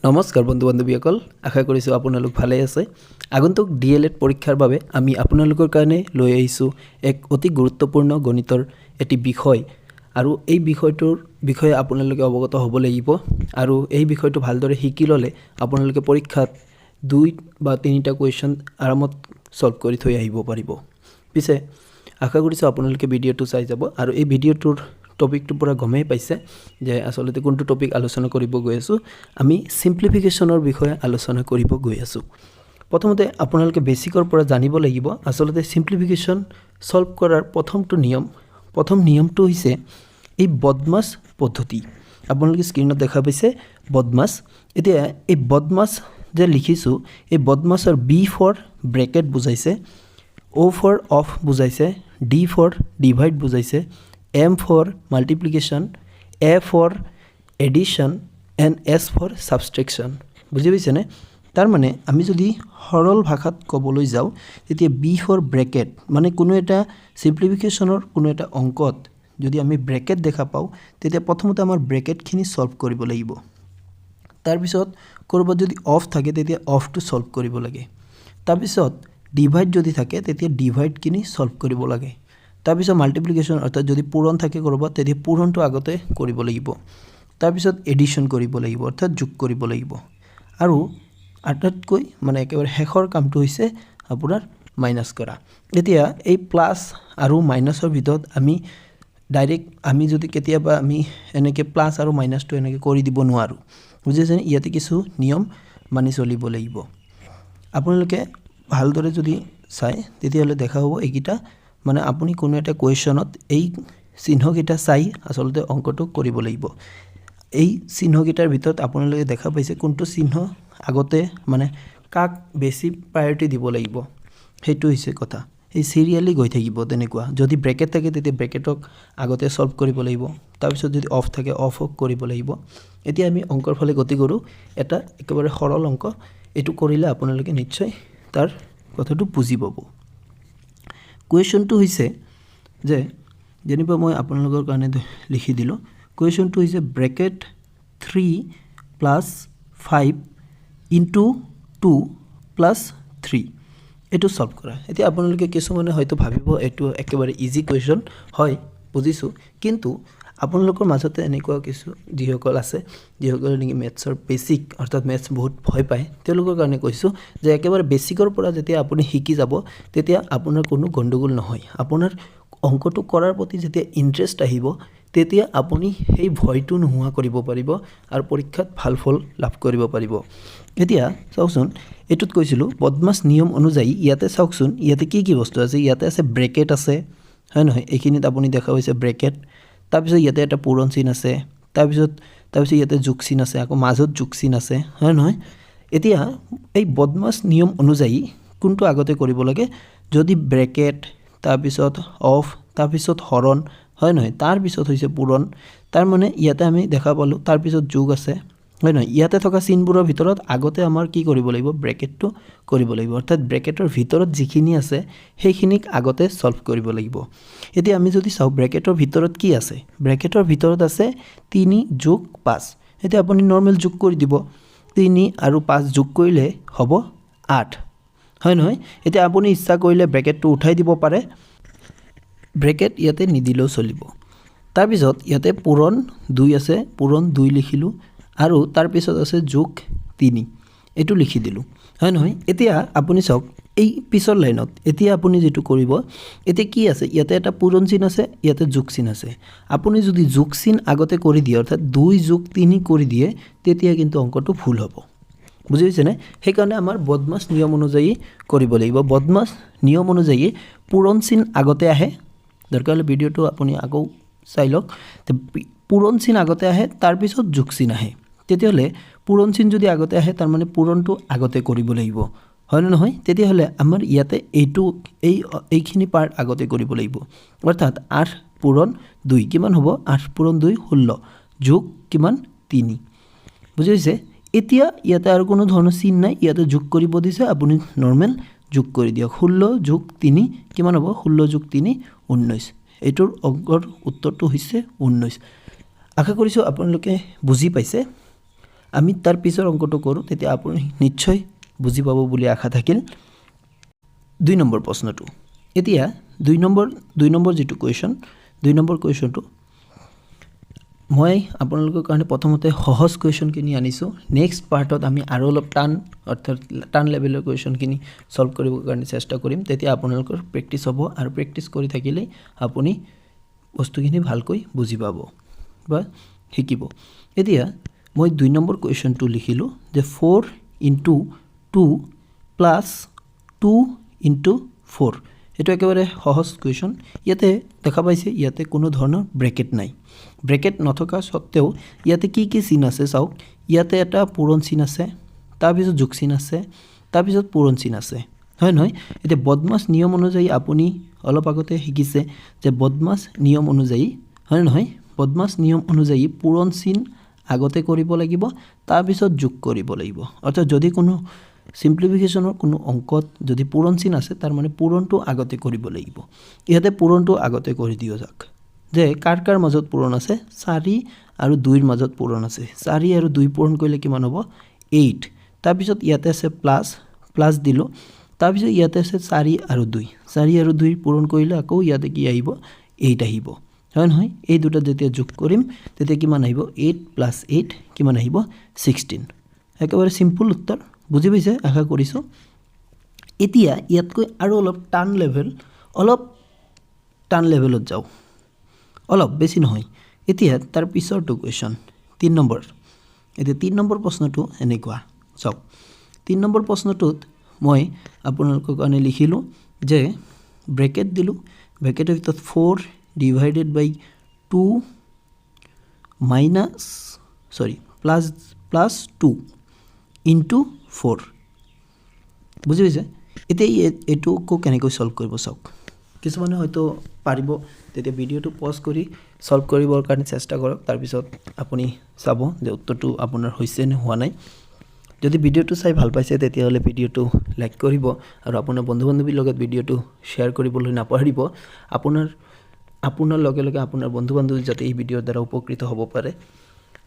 নমস্কাৰ বন্ধু বান্ধৱীসকল, আশা কৰিছোঁ আপোনালোক ভালে আছে। আগন্তুক DLED পৰীক্ষাৰ বাবে আমি আপোনালোকৰ কাৰণে লৈ আহিছোঁ এক অতি গুৰুত্বপূৰ্ণ গণিতৰ এটি বিষয় আৰু এই বিষয়টোৰ বিষয়ে আপোনালোকে অৱগত হ'ব লাগিব আৰু এই বিষয়টো ভালদৰে শিকি ল'লে আপোনালোকে পৰীক্ষাত 2 বা 3টা কুৱেশ্যন আৰামত সলভ কৰি থৈ আহিব পাৰিব। পিছে আশা কৰিছোঁ আপোনালোকে ভিডিঅ'টো চাই যাব আৰু এই ভিডিঅ'টোৰ টপিকটো পুৰা গমেই পাইছে যে আসলতে কোনটো টপিক আলোচনা কৰিব গৈ আছোঁ। আমি সিম্পলিফিকেশনৰ বিষয়ে আলোচনা কৰিব গৈ আছোঁ। প্ৰথমতে আপোনালোকে বেসিকৰ পৰা জানিব লাগিব আসলতে সিম্পলিফিকেশন সলভ কৰাৰ প্ৰথম নিয়মটো হৈছে এই বদমাছ পদ্ধতি। আপোনালোকে স্ক্ৰীনত দেখা পাইছে বদমাছ। এতিয়া এই বদমাছ যে লিখিছোঁ, এই বদমাছৰ B ফৰ ব্ৰেকেট বুজাইছে, O ফৰ অফ বুজাইছে, D ফৰ ডিভাইড বুজাইছে, M for multiplication, A for addition and S for subtraction। বুজি পাইছেনে? তাৰ মানে আমি যদি সৰল ভাষাত ক'বলৈ যাওঁ তেতিয়া B for bracket মানে কোনো এটা সিম্পলিফিকেশনৰ কোনো এটা অংকত যদি আমি ব্ৰেকেট দেখা পাওঁ তেতিয়া প্ৰথমতে আমাৰ ব্ৰেকেটখিনি সলভ কৰিব লাগিব। তাৰপিছত কৰবাত যদি অফ থাকে তেতিয়া অফটো সলভ কৰিব লাগে। তাৰপিছত ডিভাইড যদি থাকে তেতিয়া ডিভাইডখিনি সলভ কৰিব লাগে। তাৰপিছত মাল্টিপ্লিকেশ্যন অৰ্থাৎ যদি পূৰণ থাকে কৰবাত তেতিয়া পূৰণটো আগতে কৰিব লাগিব। তাৰপিছত এডিশ্যন কৰিব লাগিব অৰ্থাৎ যোগ কৰিব লাগিব আৰু আটাইতকৈ মানে একেবাৰে শেষৰ কামটো হৈছে আপোনাৰ মাইনাছ কৰা। এতিয়া এই প্লাছ আৰু মাইনাছৰ ভিতৰত আমি ডাইৰেক্ট আমি যদি কেতিয়াবা আমি এনেকৈ প্লাছ আৰু মাইনাছটো এনেকৈ কৰি দিব নোৱাৰোঁ। বুজিছেনে? ইয়াতে কিছু নিয়ম মানি চলিব লাগিব। আপোনালোকে ভালদৰে যদি চাই তেতিয়াহ'লে দেখা হ'ব এইকেইটা মানে আপুনি কোনো এটা কুৱেশ্যনত এই চিহ্নকেইটা চাই আসলতে অংকটো কৰিব লাগিব। এই চিহ্নকেইটাৰ ভিতৰত আপোনালোকে দেখা পাইছে কোনটো চিহ্ন আগতে মানে কাক বেছি প্ৰায়ৰিটি দিব লাগিব, সেইটো হৈছে কথা। এই চিৰিয়েলি গৈ থাকিব তেনেকুৱা। যদি ব্ৰেকেট থাকে তেতিয়া ব্ৰেকেটক আগতে সলভ কৰিব লাগিব, তাৰপিছত যদি অফ থাকে অফক কৰিব লাগিব। এতিয়া আমি অংকৰ ফালে গতি কৰোঁ। এটা একেবাৰে সৰল অংক, এইটো কৰিলে আপোনালোকে নিশ্চয় তাৰ কথাটো বুজি পাব। কুৱেশ্যনটো হৈছে যে যেনিবা মই আপোনালোকৰ কাৰণে লিখি দিলোঁ। কুৱেশ্যনটো হৈছে ব্ৰেকেট 3 + 5 × 2 + 3 এইটো সলভ কৰা। এতিয়া আপোনালোকে কিছুমানে হয়তো ভাবিব এইটো একেবাৰে ইজি কুৱেশ্যন হয়, বুজিছোঁ, কিন্তু আপোনালোকৰ মাজতে এনেকুৱা কিছু যিসকল আছে যিসকলে নেকি মেথছৰ বেছিক অৰ্থাৎ মেথছ বহুত ভয় পায় তেওঁলোকৰ কাৰণে কৈছোঁ যে একেবাৰে বেছিকৰ পৰা যেতিয়া আপুনি শিকি যাব তেতিয়া আপোনাৰ কোনো গণ্ডগোল নহয়। আপোনাৰ অংকটো কৰাৰ প্ৰতি যেতিয়া ইণ্টাৰেষ্ট আহিব তেতিয়া আপুনি সেই ভয়টো নোহোৱা কৰিব পাৰিব আৰু পৰীক্ষাত ভাল ফল লাভ কৰিব পাৰিব। এতিয়া চাওকচোন, এইটোত কৈছিলোঁ বদমাছ নিয়ম অনুযায়ী ইয়াতে চাওকচোন ইয়াতে কি কি বস্তু আছে। ইয়াতে আছে ব্ৰেকেট আছে, হয় নহয়? এইখিনিত আপুনি দেখা পাইছে ব্ৰেকেট। তাৰপিছত ইয়াতে এটা পূৰণ চিন আছে, তাৰপিছত ইয়াতে যোগ চিন আছে, আকৌ মাজত যোগ চিন আছে, হয় নহয়? এতিয়া এই বদমাছ নিয়ম অনুযায়ী কোনটো আগতে কৰিব লাগে? যদি ব্ৰেকেট তাৰপিছত অফ তাৰপিছত হৰণ, হয় নহয়? তাৰপিছত হৈছে পূৰণ। তাৰ মানে ইয়াতে আমি দেখা পালোঁ তাৰপিছত যোগ আছে, হয় নহয়? ইয়াতে থকা চিনবোৰৰ ভিতৰত আগতে আমাৰ কি কৰিব লাগিব? ব্ৰেকেটটো কৰিব লাগিব। অৰ্থাৎ ব্ৰেকেটৰ ভিতৰত যিখিনি আছে সেইখিনিক আগতে সলভ কৰিব লাগিব। এতিয়া আমি যদি চাওঁ ব্ৰেকেটৰ ভিতৰত কি আছে, ব্ৰেকেটৰ ভিতৰত আছে 3 + 5। এতিয়া আপুনি নৰ্মেল যোগ কৰি দিব, 3 আৰু 5 যোগ কৰিলে হ'ব 8, হয় নহয়? এতিয়া আপুনি ইচ্ছা কৰিলে ব্ৰেকেটটো উঠাই দিব পাৰে, ব্ৰেকেট ইয়াতে নিদিলেও চলিব। তাৰপিছত ইয়াতে পূৰণ 2 আছে, পূৰণ 2 লিখিলোঁ আৰু তাৰপিছত আছে যোগ 3 এইটো লিখি দিলোঁ, হয় নহয়? এতিয়া আপুনি চাওক এই পিছৰ লাইনত এতিয়া আপুনি যিটো কৰিব, এতিয়া কি আছে? ইয়াতে এটা পূৰণ চিন আছে, ইয়াতে যোগ চিন আছে। আপুনি যদি যোগ চিন আগতে কৰি দিয়ে অৰ্থাৎ 2 + 3 কৰি দিয়ে তেতিয়া কিন্তু অংকটো ভুল হ'ব। বুজি পাইছেনে? সেইকাৰণে আমাৰ বদমাছ নিয়ম অনুযায়ী কৰিব লাগিব। বদমাছ নিয়ম অনুযায়ী পূৰণ চিন আগতে আহে। দৰকাৰ হ'লে ভিডিঅ'টো আপুনি আকৌ চাই লওক। পূৰণ চিন আগতে আহে, তাৰপিছত যোগ চিন আহে। তেতিয়াহ'লে পূৰণ চিন যদি আগতে আহে তাৰমানে পূৰণটো আগতে কৰিব লাগিব, হয় নে নহয়? তেতিয়াহ'লে আমাৰ ইয়াতে এইখিনি পাৰ্ট আগতে কৰিব লাগিব। অৰ্থাৎ 8 + 2 কিমান হ'ব? 8 + 2 16 যোগ কিমান? 3। বুজি পাইছে? এতিয়া ইয়াতে আৰু কোনো ধৰণৰ চিন নাই, ইয়াতে যোগ কৰিব দিছে, আপুনি নৰ্মেল যোগ কৰি দিয়ক। 16 যোগ 3 কিমান হ'ব? 16 যোগ 3 19। এইটোৰ অংকৰ উত্তৰটো হৈছে 19। আশা কৰিছোঁ আপোনালোকে বুজি পাইছে। আমি তাৰ পিছৰ অংকটো কৰোঁ তেতিয়া আপুনি নিশ্চয় বুজি পাব বুলি আশা থাকিল 2 নম্বৰ প্ৰশ্নটো এতিয়া 2 নম্বৰ যেটো কোৱেশ্চন 2 নম্বৰ কোৱেশ্চনটো মই আপোনালোকৰ কাৰণে প্ৰথমতে সহজ কোৱেশ্চন কিনি আনিছো নেক্সট পাৰ্টত আমি আৰু অলপ টান লেভেলৰ কোৱেশ্চন কিনি সলভ কৰিবৰ কাৰণে চেষ্টা কৰিম তেতিয়া আপোনালোকৰ প্ৰেক্টিস হ'ব আৰু প্ৰেক্টিস কৰি থাকিলে আপুনি বস্তুখিনি ভালকৈ বুজি পাব বা শিকিব এতিয়া মই 2 নম্বৰ কোৱেশ্চনটো লিখিলো যে 4 * 2 + 2 * 4 এটো একেবাৰে সহজ কোৱেশ্চন ইয়াতে দেখা পাইছে ইয়াতে কোনো ধৰণৰ ব্ৰেকেট নাই ব্ৰেকেট নথকা সত্ত্বেও ইয়াতে কি চিন আছে চাওক ইয়াতে এটা পূৰণ চিন আছে তাৰ পিছত যোগ চিন আছে তাৰ পিছত পূৰণ চিন আছে হয় নহয় এটা বদমাছ নিয়ম অনুযায়ী আপুনি অলপ আগতে শিকিছে যে বদমাছ নিয়ম অনুযায়ী হয় নহয় বদমাছ নিয়ম অনুযায়ী পূৰণ চিন আগতে কৰিব লাগিব তাৰ পিছত যোগ কৰিব লাগিব অৰ্থাৎ যদি কোনো সিম্পলিফিকেশনৰ কোনো অংকত যদি পূৰণ চিন আছে তাৰ মানে পূৰণটো আগতে কৰিব লাগিব ইয়াতে পূৰণটো আগতে কৰি দিও যাক যে কাৰ মাজত পূৰণ আছে 4 আৰু 2 ৰ মাজত পূৰণ আছে 4 আৰু 2 পূৰণ কৰিলে কিমান হ'ব 8 তাৰ পিছত ইয়াতে আছে প্লাস দিলো তাৰ পিছত ইয়াতে আছে 4 আৰু 2 পূৰণ কৰিলে আকৌ ইয়াতে কি আহিব 8 আহিব হয় নহয় এই দুটা যেতিয়া যোগ কৰিম তেতিয়া কিমান আহিব 8 + 8 কিমান আহিব 16 একেবাৰে সিম্পল উত্তৰ বুজি পাইছে আশা কৰিছো এতিয়া ইয়াতকৈ আৰু অলপ টান লেভেলত যাও অলপ বেছি নহয় এতিয়া তাৰ পিছৰটো কোৱেশ্চন 3 নম্বৰ এতিয়া 3 নম্বৰ প্ৰশ্নটো এনেকুৱা চাওক 3 নম্বৰ প্ৰশ্নটোত মই আপোনালোকৰ কাৰণে লিখিলো যে ব্ৰেকেট দিলো ব্ৰেকেটৰ ভিতৰত 4 / 2 প্লাস 2 * 4 বুজি পাইছে এতিয়া এটো কেনেকৈ সলভ কৰিব চাওক কিছুমানে হয়তো পাৰিব তেতিয়া ভিডিওটো পজ কৰি সলভ কৰিবৰ কাৰণে চেষ্টা কৰক তাৰ পিছত আপুনি চাব যে উত্তৰটো আপোনাৰ হৈছে নে হোৱা নাই যদি ভিডিওটো চাই ভাল পাইছে তেতিয়া হলে ভিডিওটো লাইক কৰিব আৰু আপোনাৰ বন্ধু-বান্ধৱীৰ লগত ভিডিওটো শেয়াৰ কৰিবলৈ নাপাহৰিব আপোনাৰ লগে লগে আপোনাৰ বন্ধু-বান্ধৱী যাতে এই ভিডিওৰ দ্বাৰা উপকৃত হ'ব পাৰে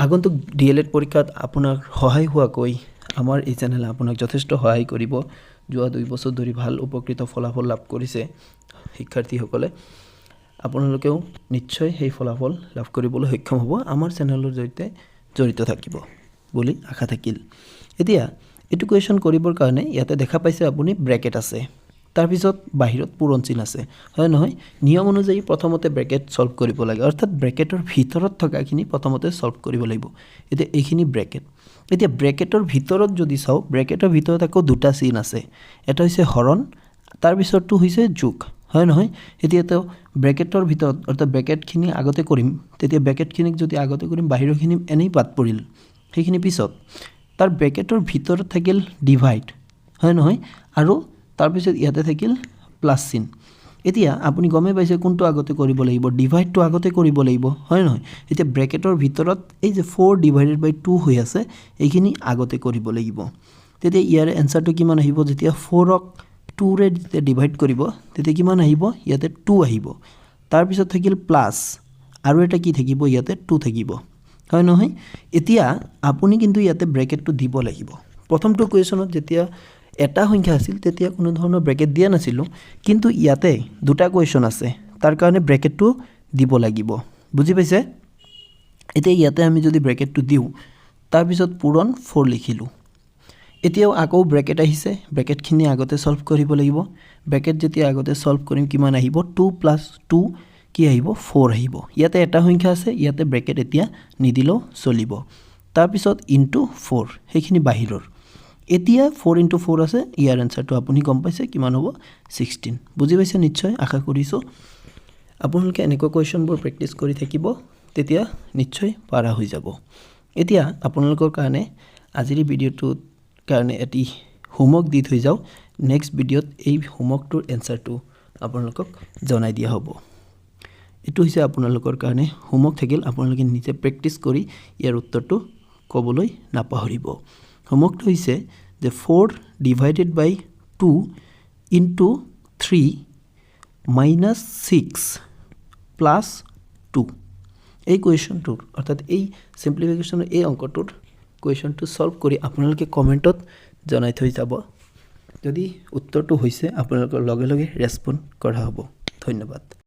আগন্তুক ডিএলএড পৰীক্ষাত আপোনাৰ সহায় হোৱাকৈ আমাৰ এই চেনেলে আপোনাক যথেষ্ট সহায় কৰিব যোৱা 2 বছৰ ধৰি ভাল উপকৃত ফলাফল লাভ কৰিছে শিক্ষাৰ্থীসকলে আপোনালোকেও নিশ্চয় সেই ফলাফল লাভ কৰিবলৈ সক্ষম হ'ব আমাৰ চেনেলৰ জৰিয়তে জড়িত থাকিব বুলি আশা থাকিল এতিয়া এটো কোৱেশ্চন কৰিবৰ কাৰণে ইয়াতে দেখা পাইছে আপুনি ব্ৰেকেট আছে তাৰ পিছত বাহিৰত পূৰণ চিন আছে হয় নহয় নিয়ম অনুযায়ী প্ৰথমতে ব্ৰেকেট সলভ কৰিব লাগে অৰ্থাৎ ব্ৰেকেটৰ ভিতৰত থকাখিনি প্ৰথমতে সলভ কৰিব লাগিব এতিয়া এইখিনি ব্ৰেকেট এতিয়া ব্ৰেকেটৰ ভিতৰত যদি চাও ব্ৰেকেটৰ ভিতৰত আকৌ দুটা চিন আছে এটা হৈছে হৰণ তাৰ পিছৰটো হৈছে যোগ হয় নহয় এতিয়া তো ব্ৰেকেটৰ ভিতৰত অৰ্থাৎ ব্ৰেকেটখিনি আগতে কৰিম তেতিয়া ব্ৰেকেটখিনিক যদি আগতে কৰিম বাহিৰখিনি এনেই বাদ পৰিল সেইখিনি পিছত তাৰ ব্ৰেকেটৰ ভিতৰত থাকিল ডিভাইড হয় নহয় আৰু তাৰ পিছত ইয়াতে থাকিল প্লাস চিন এতিয়া আপুনি গমে পাইছে কোনটো আগতে কৰিব লাগিব ডিভাইডটো আগতে কৰিব লাগিব হয় নহয় এতিয়া ব্ৰেকেটৰ ভিতৰত এই যে 4/2 হৈ আছে এইখিনি আগতে কৰিব লাগিব তেতিয়া ইয়াৰ এনসাৰটো কিমান আহিব যেতিয়া 4ক 2 ৰে ডিভাইড কৰিব তেতিয়া কিমান আহিব ইয়াতে 2 আহিব তাৰ পিছত থাকিল প্লাস আৰু এটা কি থাকিব ইয়াতে 2 থাকিব হয় নহয় এতিয়া আপুনি কিন্তু ইয়াতে ব্ৰেকেটটো দিব লাগিব প্ৰথমটো কোৱেশ্চনত যেতিয়া এটা সংখ্যা আছিল তেতিয়া কোনো ধৰণৰ ব্ৰেকেট দিয়া নাছিল কিন্তু ইয়াতে দুটা কোৱেশ্চন আছে তাৰ কাৰণে ব্ৰেকেটটো দিব লাগিব বুজি পাইছে এতিয়া ইয়াতে আমি যদি ব্ৰেকেটটো দিও তাৰ পিছত পূৰণ 4 লিখিলো এতিয়াও আকৌ ব্ৰেকেট আহিছে ব্ৰেকেটখিনি আগতে সলভ কৰিব লাগিব ব্ৰেকেট যেতিয়া আগতে সলভ কৰিম কিমান আহিব 2 + 2 কি আহিব 4 আহিব ইয়াতে এটা সংখ্যা আছে ইয়াতে ব্ৰেকেট এতিয়া নিদিলো চলিব তাৰ পিছত ইনটু 4 সেইখিনি বাহিৰৰ এতিয়া 4 * 4 আছে ইয়াৰ আনসাৰটো আপুনি গম পাইছে কিমান হ'ব 16 বুজি পাইছে নিশ্চয় আশা কৰিছো আপোনালোকে এনেকুৱা কোৱেশ্চনবোৰ প্ৰেক্টিস কৰি থাকিব তেতিয়া নিশ্চয় পাৰা হৈ যাব এতিয়া আপোনালোকৰ কাৰণে আজিৰ ভিডিওটো কাৰণে এটি হোমৱৰ্ক দি থৈ যাও নেক্সট ভিডিওত এই হোমৱৰ্কটোৰ এনসাৰটো আপোনালোকক জনাই দিয়া হ'ব এটো হৈছে আপোনালোকৰ কাৰণে হোমৱৰ্ক থাকিল আপোনালোকে নিজে প্ৰেক্টিস কৰি ইয়াৰ উত্তৰটো ক'বলৈ নাপাহৰিব হোমৱৰ্কটো হৈছে যে 4/2 * 3 - 6 + 2 এই কোৱেশ্চনটোৰ অৰ্থাৎ এই সিম্পলিফিকেশনৰ এই অংকটোৰ কুৱেশ্যনটো ছল্ভ কৰি আপোনালোকে কমেণ্টত জনাই থৈ যাব। যদি উত্তৰটো হৈছে আপোনালোকৰ লগে লগে ৰেছপণ্ড কৰা হ'ব। ধন্যবাদ।